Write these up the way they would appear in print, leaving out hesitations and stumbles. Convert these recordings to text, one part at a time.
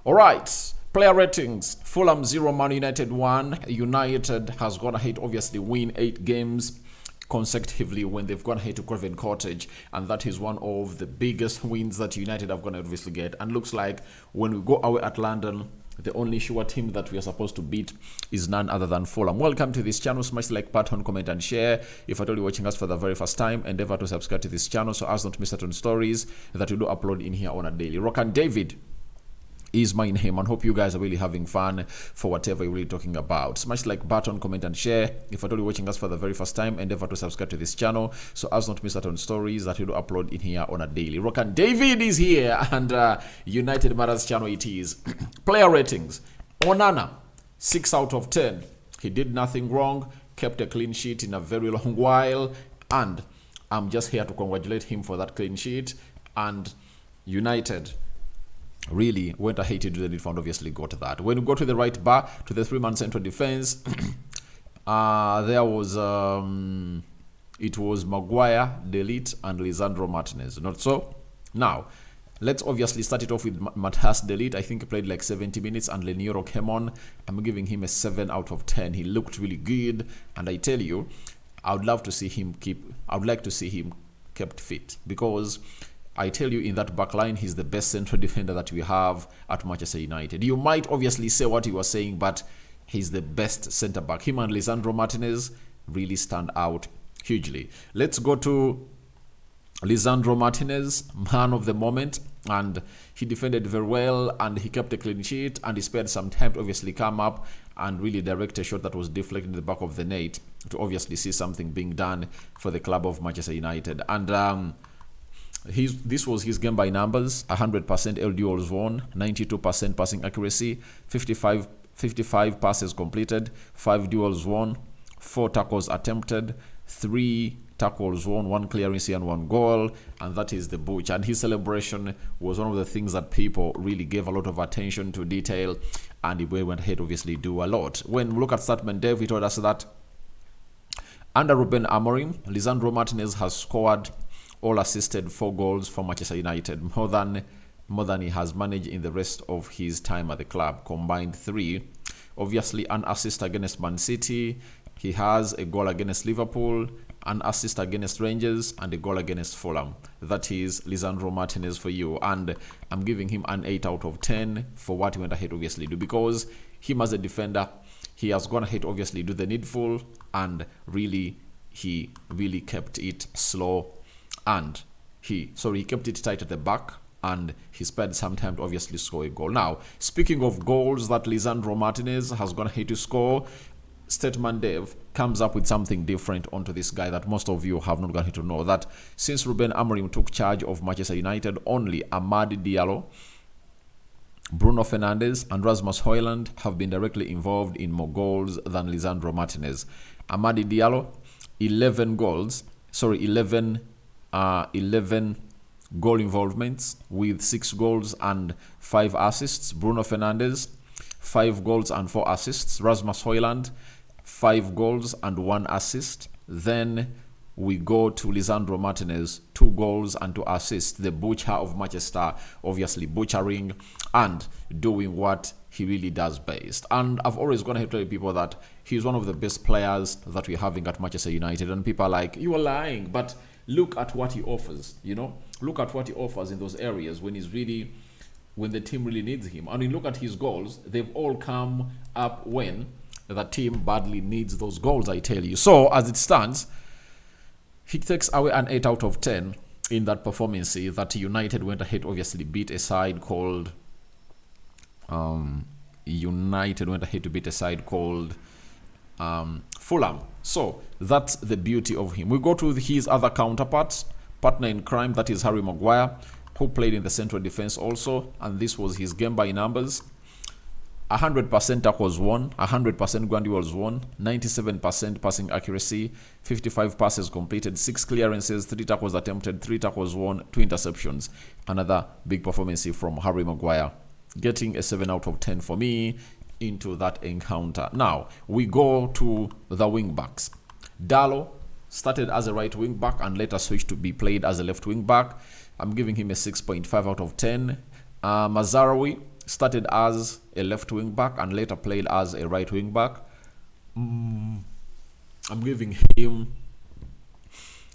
All right. Player ratings. Fulham 0, Man United 1. United has gone ahead, obviously, win 8 games consecutively when they've gone ahead to Craven Cottage, and that is one of the biggest wins that United have gone to obviously get. And looks like when we go away at London, the only sure team that we are supposed to beat is none other than Fulham. Welcome to this channel. Smash the like button, comment and share. If at all you're watching us for the very first time, endeavor to subscribe to this channel so as not to miss out on stories that we do upload in here on a daily. Rock and David is my name, and hope you guys are really having fun for whatever you're really talking about. Smash the like button, comment and share. If at all you're watching us for the very first time, endeavor to subscribe to this channel so as not to miss out on stories that we do upload in here on a daily. Rock and David is here, and United Matters channel it is. Player ratings. Onana 6 out of 10. He did nothing wrong, kept a clean sheet in a very long while, and I'm just here to congratulate him for that clean sheet. And United really went ahead to do the needful, obviously got that. When we go to the right bar, to the 3-man central defense, there was it was Maguire, Delete, and Lisandro Martinez. Not so? Now, let's obviously start it off with Matthias Delete. I think he played like 70 minutes, and Leniero came on. I'm giving him a 7 out of 10. He looked really good, and I tell you, I would like to see him kept fit, because I tell you, in that back line, he's the best central defender that we have at Manchester United. You might obviously say what you are saying, but he's the best centre back. Him and Lisandro Martinez really stand out hugely. Let's go to Lisandro Martinez, man of the moment, and he defended very well, and he kept a clean sheet, and he spared some time to obviously come up and really direct a shot that was deflected in the back of the net to obviously see something being done for the club of Manchester United. And this was his game by numbers: 100% LDOs won, 92% passing accuracy, 55 passes completed, 5 duels won, 4 tackles attempted, 3 tackles won, 1 clearance and 1 goal, and that is the butch. And his celebration was one of the things that people really gave a lot of attention to detail, and he went ahead obviously do a lot. When we look at Statman Dev, he told us that under Ruben Amorim, Lisandro Martinez has scored all assisted 4 goals for Manchester United, more than he has managed in the rest of his time at the club, combined 3. Obviously, an assist against Man City. He has a goal against Liverpool, an assist against Rangers, and a goal against Fulham. That is Lisandro Martinez for you, and I'm giving him an 8 out of 10 for what he went ahead obviously do, because him as a defender, he has gone ahead obviously do the needful, and he really kept it slow. And he kept it tight at the back, and he spent some time to obviously score a goal. Now, speaking of goals that Lisandro Martinez has gone ahead to score, Statman Dev comes up with something different onto this guy that most of you have not gotten to know, that since Ruben Amorim took charge of Manchester United, only Amad Diallo, Bruno Fernandes, and Rasmus Højlund have been directly involved in more goals than Lisandro Martinez. Amad Diallo, 11 goal involvements with 6 goals and 5 assists. Bruno Fernandes, 5 goals and 4 assists. Rasmus Højlund, 5 goals and 1 assist. Then we go to Lisandro Martinez, 2 goals and 2 assists. The butcher of Manchester, obviously butchering and doing what he really does best. And I've always gone ahead to tell people that he's one of the best players that we're having at Manchester United. And people are like, you are lying, but look at what he offers, Look at what he offers in those areas when the team really needs him. And you look at his goals, they've all come up when the team badly needs those goals, I tell you. So, as it stands, he takes away an 8 out of 10 in that performance that United went ahead, obviously beat a side called Fulham. So that's the beauty of him. We go to his other counterparts, partner in crime, that is Harry Maguire, who played in the central defense also, and this was his game by numbers: 100% tackles won, 100% ground duels won, 97% passing accuracy, 55 passes completed, 6 clearances, 3 tackles attempted, 3 tackles won, 2 interceptions. Another big performance from Harry Maguire, getting a 7 out of 10 for me into that encounter. Now, we go to the wing backs. Dalot started as a right wing back and later switched to be played as a left wing back. I'm giving him a 6.5 out of 10. Mazaraoui started as a left wing back and later played as a right wing back. I'm giving him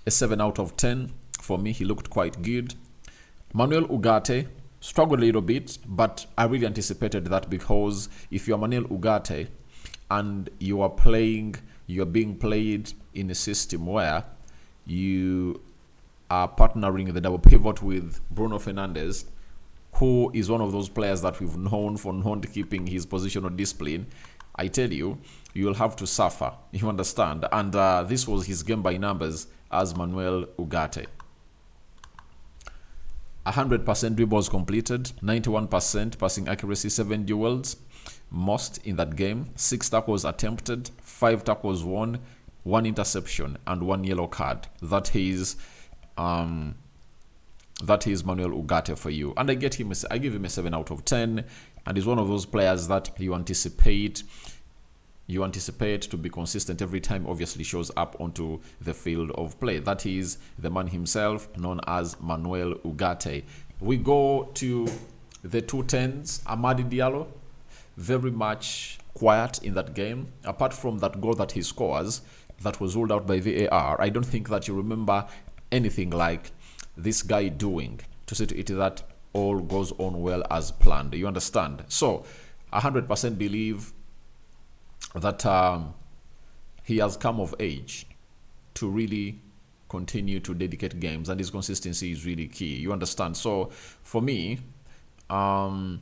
a 7 out of 10. For me, he looked quite good. Manuel Ugarte struggled a little bit, but I really anticipated that, because if you're Manuel Ugarte and you are being played in a system where you are partnering the double pivot with Bruno Fernandes, who is one of those players that we've known for not keeping his positional discipline, I tell you, you'll have to suffer. You understand? And this was his game by numbers as Manuel Ugarte. 100% dribbles completed, 91% passing accuracy, 7 duels, most in that game, 6 tackles attempted, 5 tackles won, 1 interception, and 1 yellow card. That is Manuel Ugarte for you. And I give him a 7 out of 10, and he's one of those players that you anticipate to be consistent every time obviously shows up onto the field of play. That is the man himself, known as Manuel Ugarte. We go to the 210s. Amadi Diallo, very much quiet in that game. Apart from that goal that he scores, that was ruled out by VAR, I don't think that you remember anything like this guy doing to see to it that all goes on well as planned. You understand? So 100% believe that he has come of age to really continue to dedicate games, and his consistency is really key. You understand? So for me, Amadi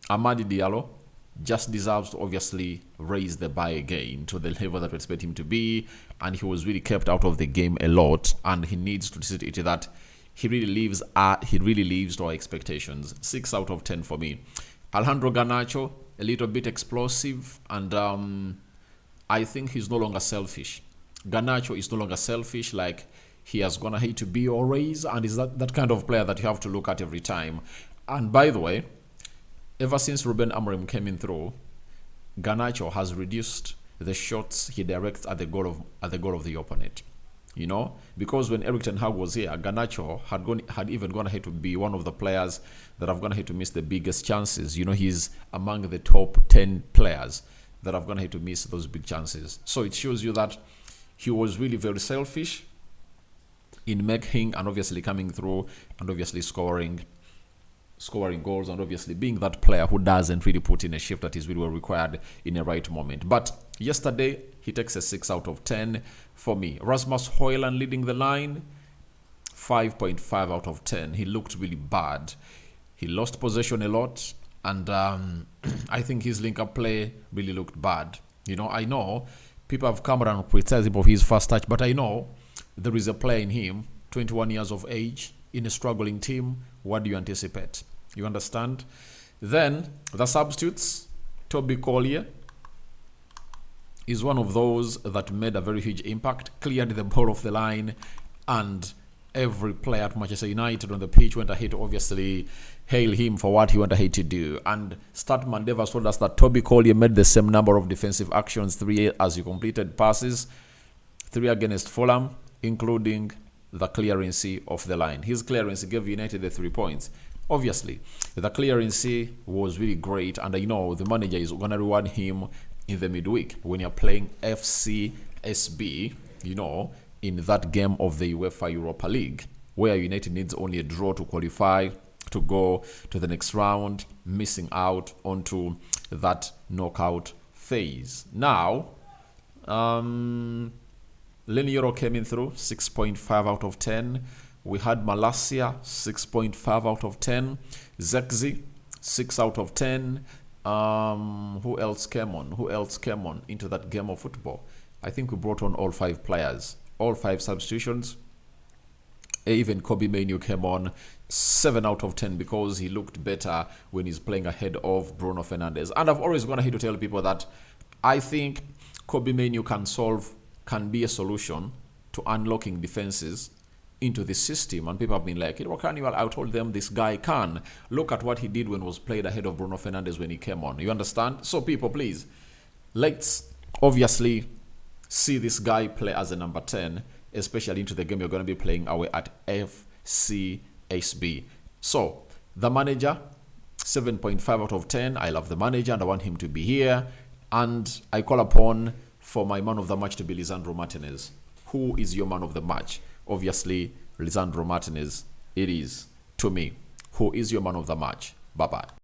Diallo just deserves to obviously raise the bar again to the level that we expect him to be, and he was really kept out of the game a lot, and he needs to see to it that he really lives to our expectations. 6 out of 10 for me. Alejandro Garnacho, a little bit explosive, and I think he's no longer selfish. Garnacho is no longer selfish like he has gone ahead to be always, and is that kind of player that you have to look at every time. And by the way, ever since Ruben Amorim came in through, Garnacho has reduced the shots he directs at the goal of the opponent. You know, because when Erik ten Hag was here, Garnacho had even gone ahead to be one of the players that have gone ahead to miss the biggest chances. You know, he's among the top 10 players that have gone ahead to miss those big chances. So it shows you that he was really very selfish in making and obviously coming through and obviously scoring goals, and obviously being that player who doesn't really put in a shift that is really well required in a right moment. But yesterday, he takes a 6 out of 10 for me. Rasmus Højlund leading the line, 5.5 out of 10. He looked really bad. He lost possession a lot, and I think his link-up play really looked bad. You know, I know people have come around and criticized him of his first touch, but I know there is a player in him, 21 years of age, in a struggling team. What do you anticipate? You understand? Then the substitutes, Toby Collier is one of those that made a very huge impact, cleared the ball off the line, and every player at Manchester United on the pitch went ahead to obviously hail him for what he went ahead to do. And Statman Devers told us that Toby Collier made the same number of defensive actions, 3 as he completed passes, 3 against Fulham, including the clearance of the line. His clearance gave United the 3 points. Obviously, the clearance was really great, and I know the manager is going to reward him in the midweek when you're playing FCSB, you know, in that game of the UEFA Europa League, where United needs only a draw to qualify to go to the next round, missing out onto that knockout phase. Now, Leniero came in through, 6.5 out of 10. We had Malacia, 6.5 out of 10. Zexi, 6 out of 10. Who else came on into that game of football? I think we brought on all 5 players, all 5 substitutions. Even Kobe Mainoo came on, 7 out of 10, because he looked better when he's playing ahead of Bruno Fernandes. And I've always gone ahead to tell people that I think Kobe Mainoo can be a solution to unlocking defenses into the system. And people have been like, I told them this guy can. Look at what he did when he was played ahead of Bruno Fernandes when he came on. You understand? So people, please, let's obviously see this guy play as a number 10, especially into the game you're going to be playing away at FCSB. So the manager 7.5 out of 10. I love the manager and I want him to be here. And I call upon for my man of the match to be Lisandro Martinez. Who is your man of the match? Obviously, Lisandro Martinez. It is to me. Who is your man of the match? Bye-bye.